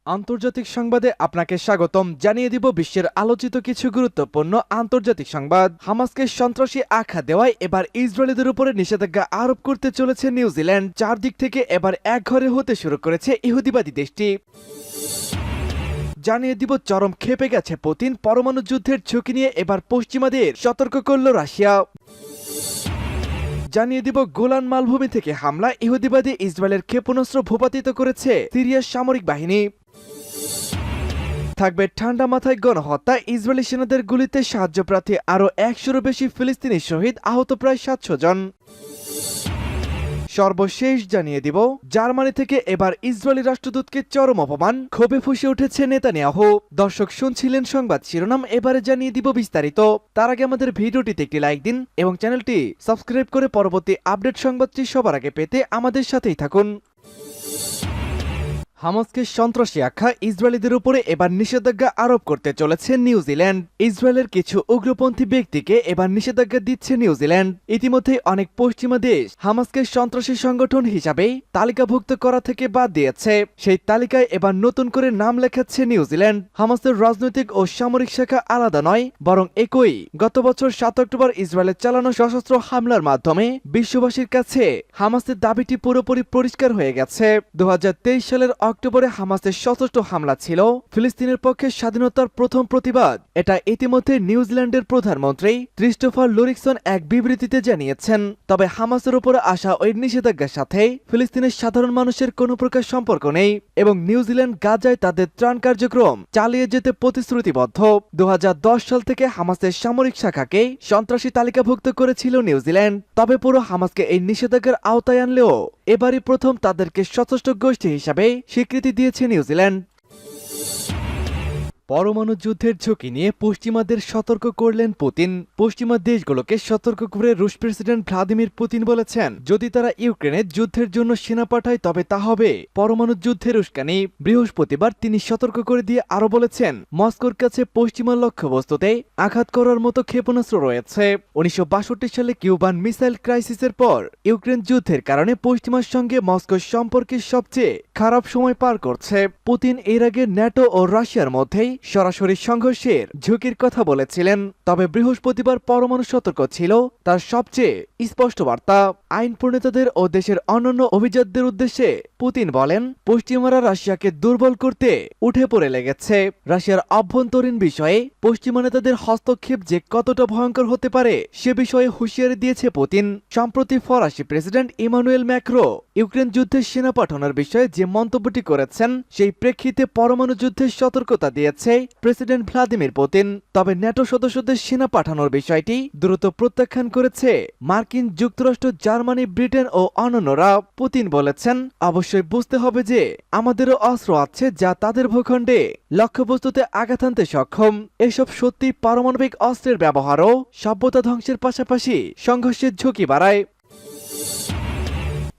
আন্তর্জাতিক সংবাদে আপনাকে স্বাগতম। জানিয়ে দিব বিশ্বের আলোচিত কিছু গুরুত্বপূর্ণ আন্তর্জাতিক সংবাদ। হামাসকে সন্ত্রাসী আখ্যা দেওয়ায় এবার ইসরায়েলিদের উপরে নিষেধাজ্ঞা আরোপ করতে চলেছে নিউজিল্যান্ড। চারদিক থেকে এবার একঘরে হতে শুরু করেছে ইহুদিবাদী দেশটি। জানিয়ে দিব চরম ক্ষেপে গেছে পুতিন। পরমাণু যুদ্ধের ঝুঁকি নিয়ে এবার পশ্চিমাদের সতর্ক করল রাশিয়া। জানিয়ে দিব গোলান মালভূমি থেকে হামলা, ইহুদিবাদী ইসরায়েলের ক্ষেপণাস্ত্র ভূপাতিত করেছে সিরিয়ার সামরিক বাহিনী। থাকবে ঠান্ডা মাথায় গণহত্যা, ইসরায়েলি সেনাদের গুলিতে সাহায্যপ্রার্থী আরও ১০০-রও বেশি ফিলিস্তিনি শহীদ, আহত প্রায় ৭০০ জন। সর্বশেষ জানিয়ে দিব জার্মানি থেকে এবার ইসরায়েলি রাষ্ট্রদূতকে চরম অপমান, ক্ষোভে ফুঁসে উঠেছে নেতানিয়াহু। দর্শক শুনছিলেন সংবাদ শিরোনাম, এবারে জানিয়ে দিব বিস্তারিত। তার আগে আমাদের ভিডিওটিতে একটি লাইক দিন এবং চ্যানেলটি সাবস্ক্রাইব করে পরবর্তী আপডেট সংবাদটি সবার আগে পেতে আমাদের সাথেই থাকুন। হামাসকে সন্ত্রাসী আখ্যা, ইসরায়েলিদের উপরে এবার নিষেধাজ্ঞা আরোপ করতে চলেছে নিউজিল্যান্ড। ইসরায়েলের কিছু উগ্রপন্থী ব্যক্তিকে এবার নিষেধাজ্ঞা দিচ্ছে নিউজিল্যান্ড। ইতিমধ্যে অনেক পশ্চিমা দেশ হামাসকে সন্ত্রাসী সংগঠন হিসাবে তালিকাভুক্ত করা থেকে বাদ দিয়েছে। সেই তালিকায় এবার নতুন করে নাম লেখাচ্ছে নিউজিল্যান্ড। হামাসের রাজনৈতিক ও সামরিক শাখা আলাদা নয়, বরং একই। গত বছর ৭ অক্টোবর ইসরায়েলের চালানো সশস্ত্র হামলার মাধ্যমে বিশ্ববাসীর কাছে হামাসের দাবিটি পুরোপুরি পরিষ্কার হয়ে গেছে। ২০২৩ সালের অক্টোবরে হামাসের সশস্ত্র হামলা ছিল ফিলিস্তিনের পক্ষে স্বাধীনতার প্রথম প্রতিবাদ। এটা ইতিমধ্যে নিউজিল্যান্ডের প্রধানমন্ত্রী ক্রিস্টোফার লুরিকসন এক বিবৃতিতে জানিয়েছেন। তবে হামাসের উপরে আসা ওই নিষেধাজ্ঞার সাথে ফিলিস্তিনের সাধারণ মানুষের কোনো প্রকার সম্পর্ক নেই এবং নিউজিল্যান্ড গাজায় তাদের ত্রাণ কার্যক্রম চালিয়ে যেতে প্রতিশ্রুতিবদ্ধ। ২০১০ সাল থেকে হামাসের সামরিক শাখাকে সন্ত্রাসী তালিকাভুক্ত করেছিল নিউজিল্যান্ড। তবে পুরো হামাসকে এই নিষেধাজ্ঞার আওতায় আনলেও এবারই প্রথম তাদেরকে সশস্ত্র গোষ্ঠী হিসাবে স্বীকৃতি দিয়েছে নিউজিল্যান্ড। পরমাণু যুদ্ধের ঝুঁকি নিয়ে পশ্চিমাদের সতর্ক করলেন পুতিন। পশ্চিমা দেশগুলোকে সতর্ক করে রুশ প্রেসিডেন্ট ভ্লাদিমির পুতিন বলেছেন, যদি তারা ইউক্রেনে যুদ্ধের জন্য সেনা পাঠায় তবে তা হবে পরমাণু যুদ্ধের উস্কানি। বৃহস্পতিবার তিনি সতর্ক করে দিয়ে আরো বলেছেন, মস্কোর কাছে পশ্চিমা লক্ষ্যবস্তুতে আঘাত করার মতো ক্ষেপণাস্ত্র রয়েছে। ১৯৬২ সালে কিউবান মিসাইল ক্রাইসিসের পর ইউক্রেন যুদ্ধের কারণে পশ্চিমার সঙ্গে মস্কোর সম্পর্কের সবচেয়ে খারাপ সময় পার করছে। পুতিন এর আগে ন্যাটো ও রাশিয়ার মধ্যেই সরাসরি সংঘর্ষের ঝুঁকির কথা বলেছিলেন। তবে বৃহস্পতিবার পরমাণু সতর্ক ছিল তার সবচেয়ে স্পষ্ট বার্তা। আইন প্রণেতাদের ও দেশের অন্যান্য অভিজাতদের উদ্দেশ্যে পুতিন বলেন, পশ্চিমারা রাশিয়াকে দুর্বল করতে উঠে পড়ে লেগেছে। রাশিয়ার অভ্যন্তরীণ বিষয়ে পশ্চিমা নেতাদের হস্তক্ষেপ যে কতটা ভয়ঙ্কর হতে পারে সে বিষয়ে হুঁশিয়ারি দিয়েছে পুতিন। সম্প্রতি ফরাসি প্রেসিডেন্ট ইমানুয়েল ম্যাক্রো ইউক্রেন যুদ্ধে সেনা পাঠানোর বিষয়ে যে মন্তব্যটি করেছেন সেই প্রেক্ষিতে পরমাণু যুদ্ধের সতর্কতা দিয়েছে প্রেসিডেন্ট ভ্লাদিমির পুতিন। তবে ন্যাটো সদস্যদের সেনা পাঠানোর বিষয়টি দ্রুত প্রত্যাখ্যান করেছে মার্কিন যুক্তরাষ্ট্র, জার্মানি, ব্রিটেন ও অন্যান্যরা। পুতিন বলেছেন, অবশ্যই বুঝতে হবে যে আমাদেরও অস্ত্র আছে যা তাদের ভূখণ্ডে লক্ষ্যবস্তুতে আঘাত আনতে সক্ষম। এসব সত্যি পারমাণবিক অস্ত্রের ব্যবহারও সভ্যতা ধ্বংসের পাশাপাশি সংঘর্ষের ঝুঁকি বাড়ায়।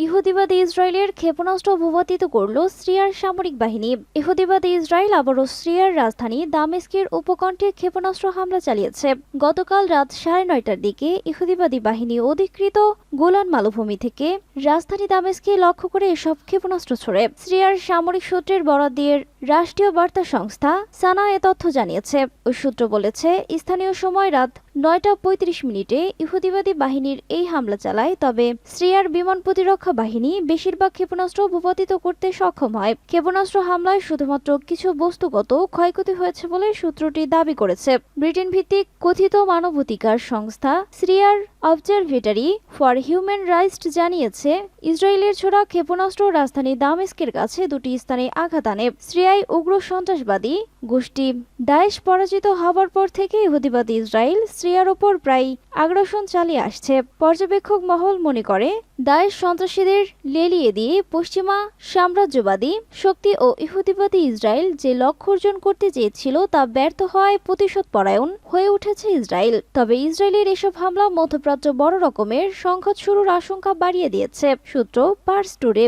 ইহুদিবাদী ইসরায়েলের ক্ষেপণাস্ত্র ভূপাতিত করল সিরিয়ার সামরিক বাহিনী। ইহুদিবাদী ইসরায়েল আবারও সিরিয়ার রাজধানী দামেস্কের উপকণ্ঠে ক্ষেপণাস্ত্র হামলা চালিয়েছে। গতকাল রাত ৯:৩০টার দিকে ইহুদিবাদী বাহিনী অধিকৃত গোলান মালভূমি থেকে রাজধানী দামেস্কে লক্ষ্য করে এসব ক্ষেপণাস্ত্র ছোড়ে। সিরিয়ার সামরিক সূত্রের বরাত দিয়ে রাষ্ট্রীয় বার্তা সংস্থা সানা এ তথ্য জানিয়েছে। ওই সূত্র বলেছে, স্থানীয় সময় রাত ৯:৩৫ ইহুদিবাদী বাহিনীর এই হামলা চালায়। তবে সিরিয়ার বিমান প্রতিরক্ষা বাহিনী বেশিরভাগ ক্ষেপণাস্ত্র ভূপাতিত করতে সক্ষম হয়। ক্ষেপণাস্ত্র হামলায় শুধুমাত্র কিছু বস্তুগত ক্ষয়ক্ষতি হয়েছে বলে সূত্রটি দাবি করেছে। ব্রিটেন ভিত্তিক কথিত মানবাধিকার সংস্থা সিরিয়ার অবজারভেটরি ফর হিউম্যান রাইটস জানিয়েছে, ইসরায়েলের ছোড়া ক্ষেপণাস্ত্র রাজধানী দামেস্কের কাছে দুটি স্থানে আঘাত আনে। সিরিয়ায় উগ্র সন্ত্রাসবাদী গোষ্ঠী দায়েশ পরাজিত হবার পর থেকে ইহুদিবাদী ইসরায়েল সিরিয়ার ওপর প্রায় আগ্রাসন চালিয়ে আসছে। পর্যবেক্ষক মহল মনে করে, দায়েশ সন্ত্রাসীদের লেলিয়ে দিয়ে পশ্চিমা সাম্রাজ্যবাদী শক্তি ও ইহুদিবাদী ইসরায়েল যে লক্ষ্য অর্জন করতে চেয়েছিল তা ব্যর্থ হওয়ায় প্রতিশোধ পরায়ণ হয়ে উঠেছে ইসরায়েল। তবে ইসরায়েলের এসব হামলা মধ্যপ্রাচ্য বড় রকমের সংঘাত শুরুর আশঙ্কা বাড়িয়ে দিয়েছে। সূত্র পার্স টুডে।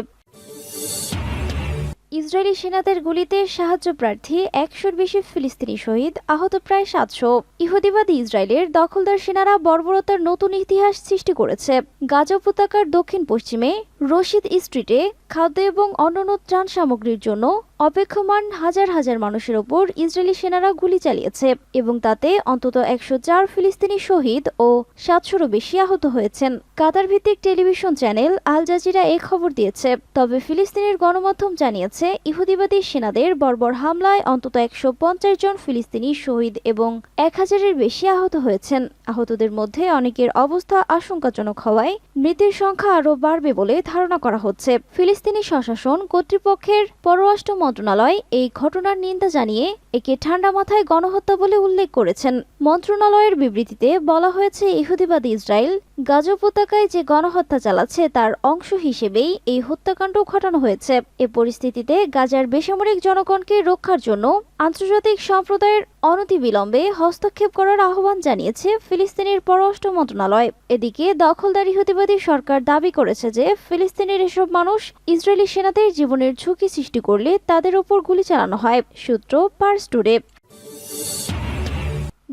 ইসরায়েলি সেনাদের গুলিতে সাহায্যপ্রার্থী ১০০-র বেশি ফিলিস্তিনি শহীদ, আহত প্রায় ৭০০। ইহুদিবাদী ইসরায়েলের দখলদার সেনারা বর্বরতার নতুন ইতিহাস সৃষ্টি করেছে। গাজা উপত্যকার দক্ষিণ পশ্চিমে রশিদ স্ট্রিটে খাদ্য এবং অন্যান্য ত্রাণ সামগ্রীর জন্য অপেক্ষমান হাজার হাজার মানুষের ওপর ইসরায়েলি সেনারা গুলি চালিয়েছে এবং তাতে অন্তত 104 ফিলিস্তিনি শহীদ ও 700-রও বেশি আহত হয়েছেন। কাতার ভিত্তিক টেলিভিশন চ্যানেল আল জাজিরা এই খবর দিয়েছে। তবে ফিলিস্তিনের গণমাধ্যম জানিয়েছে ইহুদিবাদী সেনাদের বর্বর হামলায় অন্তত 150 জন ফিলিস্তিনি শহীদ এবং 1000-এর বেশি আহত হয়েছেন। আহতদের মধ্যে অনেকের অবস্থা আশঙ্কাজনক হওয়ায় মৃতের সংখ্যা আরও বাড়বে বলে ধারণা করা হচ্ছে। ফিলিস্তিনি স্বশাসন কর্তৃপক্ষের পররাষ্ট্র মন্ত্রণালয় এই ঘটনার নিন্দা জানিয়ে একে ঠান্ডা মাথায় গণহত্যা বলে উল্লেখ করেছেন। মন্ত্রণালয়ের বিবৃতিতে বলা হয়েছে ইহুদিবাদী ইসরায়েল গাজা উপত্যকায় যে গণহত্যা চালাচ্ছে তার অংশ হিসেবেই এই হত্যাকাণ্ড ঘটানো হয়েছে। এ পরিস্থিতিতে গাজার বেসামরিক জনগণকে রক্ষার জন্য আন্তর্জাতিক সম্প্রদায়ের অনতিবিলম্বে হস্তক্ষেপ করার আহ্বান জানিয়েছে ফিলিস্তিনের পররাষ্ট্র মন্ত্রণালয়। এদিকে দখলদার ইহুদিবাদী সরকার দাবি করেছে যে ফিলিস্তিনের এসব মানুষ ইসরায়েলি সেনাদের জীবনের ঝুঁকি সৃষ্টি করলে তাদের ওপর গুলি চালানো হয়। সূত্র পার্স টুডে।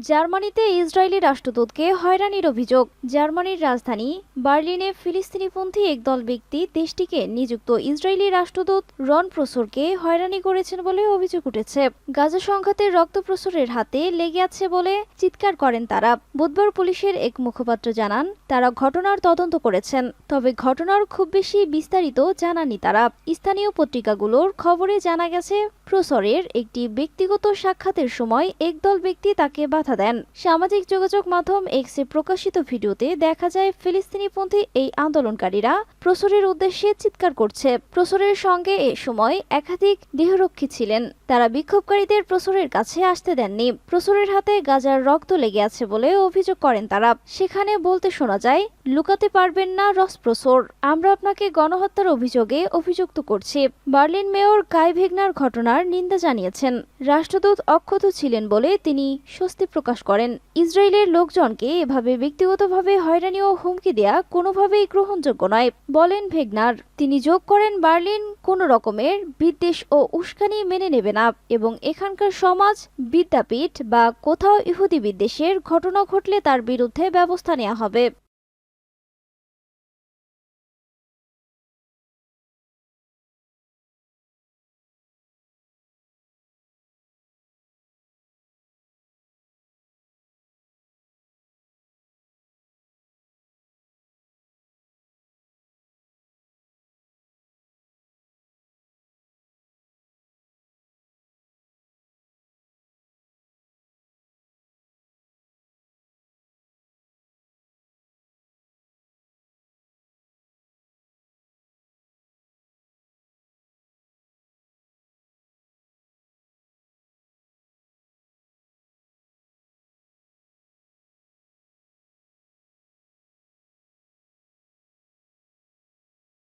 জার্মানিতে ইসরায়েলি রাষ্ট্রদূতকে হয়রানির অভিযোগ। জার্মানির রাজধানী বার্লিনে ফিলিস্তিনিপন্থী একদল ব্যক্তি দেশটিকে নিযুক্ত ইসরায়েলি রাষ্ট্রদূত রন প্রসরকে হয়রানি করেছেন বলে অভিযোগ উঠেছে। গাজা সংঘাতের রক্ত প্রসরের হাতে লেগে আছে বলে চিৎকার করেন তারা। বুধবার পুলিশের এক মুখপাত্র জানান তারা ঘটনার তদন্ত করেছেন, তবে ঘটনার খুব বেশি বিস্তারিত জানাননি তারা। স্থানীয় পত্রিকাগুলোর খবরে জানা গেছে প্রসরের একটি ব্যক্তিগত সাক্ষাতের সময় একদল ব্যক্তি তাকে বাধা দেন। সামাজিক যোগাযোগ মাধ্যম এক্সে প্রকাশিত ভিডিওতে দেখা যায় ফিলিস্তিনিপন্থী এই আন্দোলনকারীরা প্রসরের উদ্দেশ্যে চিৎকার করছে। প্রসরের সঙ্গে এ সময় একাধিক দেহরক্ষী ছিলেন। তারা বিক্ষোভকারীদের প্রসরের কাছে আসতে দেননি। প্রসরের হাতে গাজার রক্ত লেগে আছে বলে অভিযোগ করেন তারা। সেখানে বলতে শোনা যায়, লুকাতে পারবেন না রস প্রসর, আমরা আপনাকে গণহত্যার অভিযোগে অভিযুক্ত করছি। বার্লিন মেয়র গাই ভেগনার ঘটনার নিন্দা জানিয়েছেন। রাষ্ট্রদূত অক্ষত ছিলেন বলে তিনি স্বস্তি প্রকাশ করেন। ইসরায়েলের লোকজনকে এভাবে ব্যক্তিগতভাবে হয়রানি ও হুমকি দেয়া কোনোভাবেই গ্রহণযোগ্য নয় বলেন ভেগনার। তিনি যোগ করেন, বার্লিন কোনো রকমের বিদ্বেষ ও উস্কানি মেনে নেবে না এবং এখানকার সমাজ, বিদ্যাপীঠ বা কোথাও ইহুদি বিদ্বেষের ঘটনা ঘটলে তার বিরুদ্ধে ব্যবস্থা নেওয়া হবে।